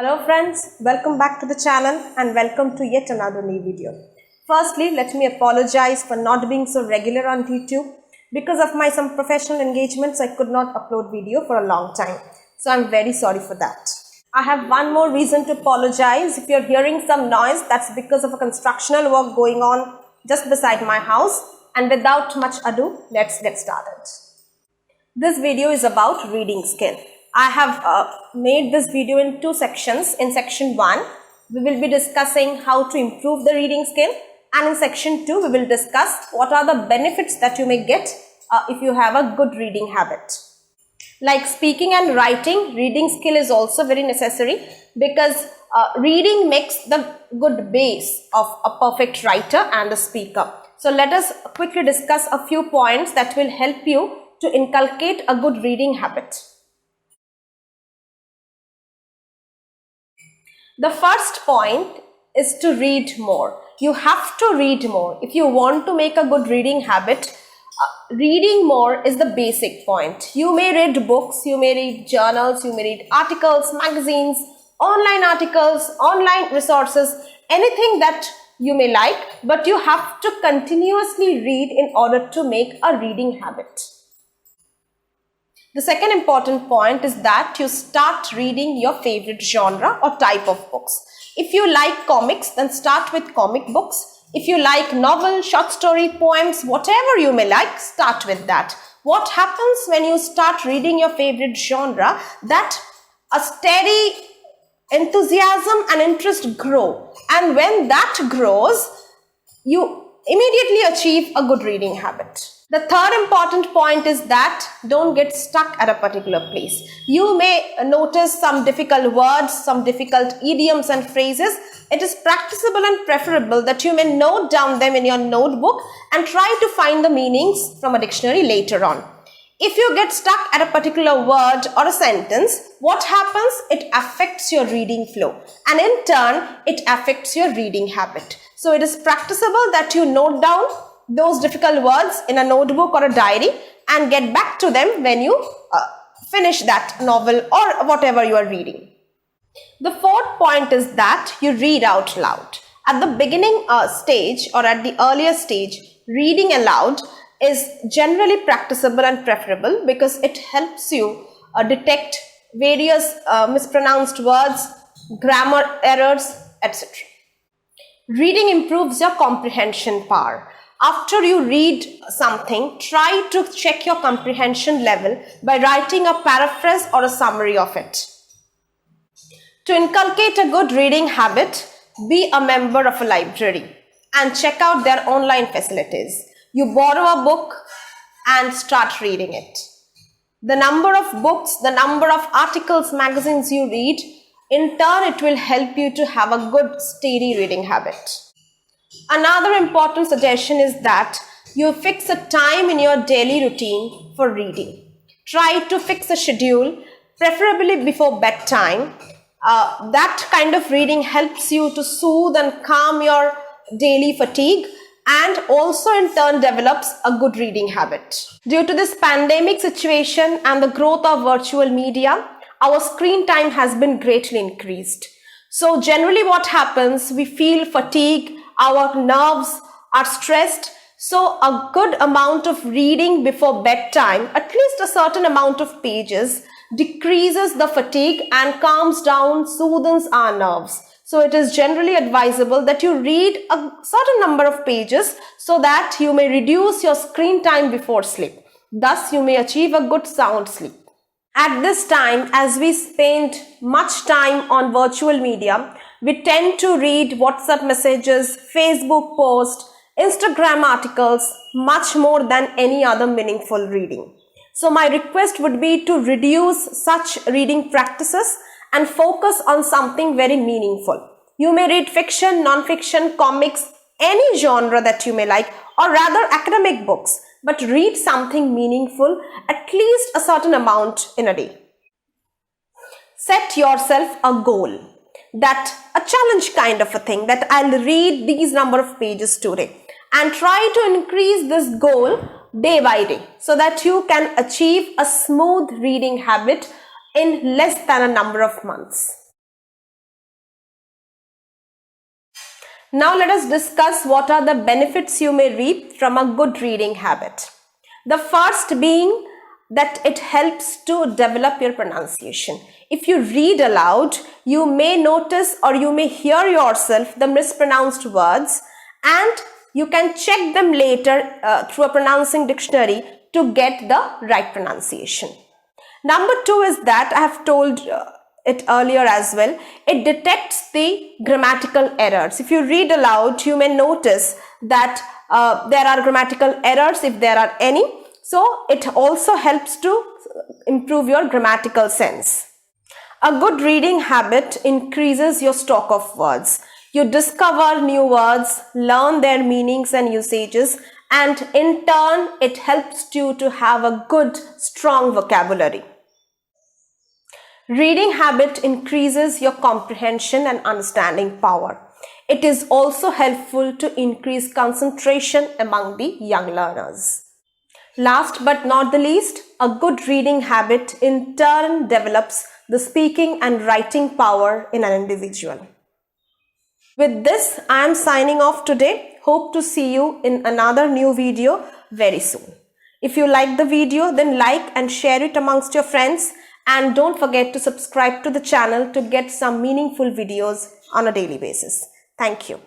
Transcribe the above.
Hello friends, welcome back to the channel and welcome to yet another new video. Firstly, let me apologize for not being so regular on YouTube. Because of my some professional engagements, I could not upload video for a long time. So I'm very sorry for that. I have one more reason to apologize. If you're hearing some noise, that's because of a constructional work going on just beside my house. And without much ado, let's get started. This video is about reading skill. I have made this video in two sections. In section 1, we will be discussing how to improve the reading skill, and in section 2, we will discuss what are the benefits that you may get if you have a good reading habit. Like speaking and writing, reading skill is also very necessary because reading makes the good base of a perfect writer and a speaker. So let us quickly discuss a few points that will help you to inculcate a good reading habit. The first point is to read more. You have to read more. If you want to make a good reading habit, reading more is the basic point. You may read books, you may read journals, you may read articles, magazines, online resources, anything that you may like, but you have to continuously read in order to make a reading habit. The second important point is that you start reading your favorite genre or type of books. If you like comics, then start with comic books. If you like novel, short story, poems, whatever you may like, start with that. What happens when you start reading your favorite genre? That a steady enthusiasm and interest grow. And when that grows, you immediately achieve a good reading habit. The third important point is that don't get stuck at a particular place. You may notice some difficult words, some difficult idioms and phrases. It is practicable and preferable that you may note down them in your notebook and try to find the meanings from a dictionary later on. If you get stuck at a particular word or a sentence, what happens? It affects your reading flow, and in turn, it affects your reading habit. So it is practicable that you note down those difficult words in a notebook or a diary and get back to them when you finish that novel or whatever you are reading. The fourth point is that you read out loud. At the beginning stage or at the earlier stage, reading aloud is generally practicable and preferable because it helps you detect various mispronounced words, grammar errors, etc. Reading improves your comprehension power. After you read something, try to check your comprehension level by writing a paraphrase or a summary of it. To inculcate a good reading habit, be a member of a library and check out their online facilities. You borrow a book and start reading it. The number of books, the number of articles, magazines you read, in turn it will help you to have a good steady reading habit. Another important suggestion is that you fix a time in your daily routine for reading. Try to fix a schedule, preferably before bedtime. That kind of reading helps you to soothe and calm your daily fatigue and also in turn develops a good reading habit. Due to this pandemic situation and the growth of virtual media, our screen time has been greatly increased. So generally what happens, we feel fatigue, our nerves are stressed. So a good amount of reading before bedtime, at least a certain amount of pages, decreases the fatigue and calms down, soothes our nerves. So it is generally advisable that you read a certain number of pages so that you may reduce your screen time before sleep. Thus, you may achieve a good sound sleep. At this time, as we spend much time on virtual media, we tend to read WhatsApp messages, Facebook posts, Instagram articles much more than any other meaningful reading. So my request would be to reduce such reading practices and focus on something very meaningful. You may read fiction, non-fiction, comics, any genre that you may like, or rather academic books, but read something meaningful, at least a certain amount in a day. Set yourself a goal, that a challenge kind of a thing, that I'll read these number of pages today, and try to increase this goal day by day so that you can achieve a smooth reading habit in less than a number of months. Now let us discuss what are the benefits you may reap from a good reading habit. The first being that it helps to develop your pronunciation. If you read aloud, you may notice or you may hear yourself the mispronounced words, and you can check them later through a pronouncing dictionary to get the right pronunciation. Number two is that I have told it earlier as well. It detects the grammatical errors. If you read aloud, you may notice that there are grammatical errors if there are any. So it also helps to improve your grammatical sense. A good reading habit increases your stock of words. You discover new words, learn their meanings and usages, and in turn, it helps you to have a good, strong vocabulary. Reading habit increases your comprehension and understanding power. It is also helpful to increase concentration among the young learners. Last but not the least, a good reading habit in turn develops the speaking and writing power in an individual. With this, I am signing off today. Hope to see you in another new video very soon. If you like the video, then like and share it amongst your friends, and don't forget to subscribe to the channel to get some meaningful videos on a daily basis. Thank you.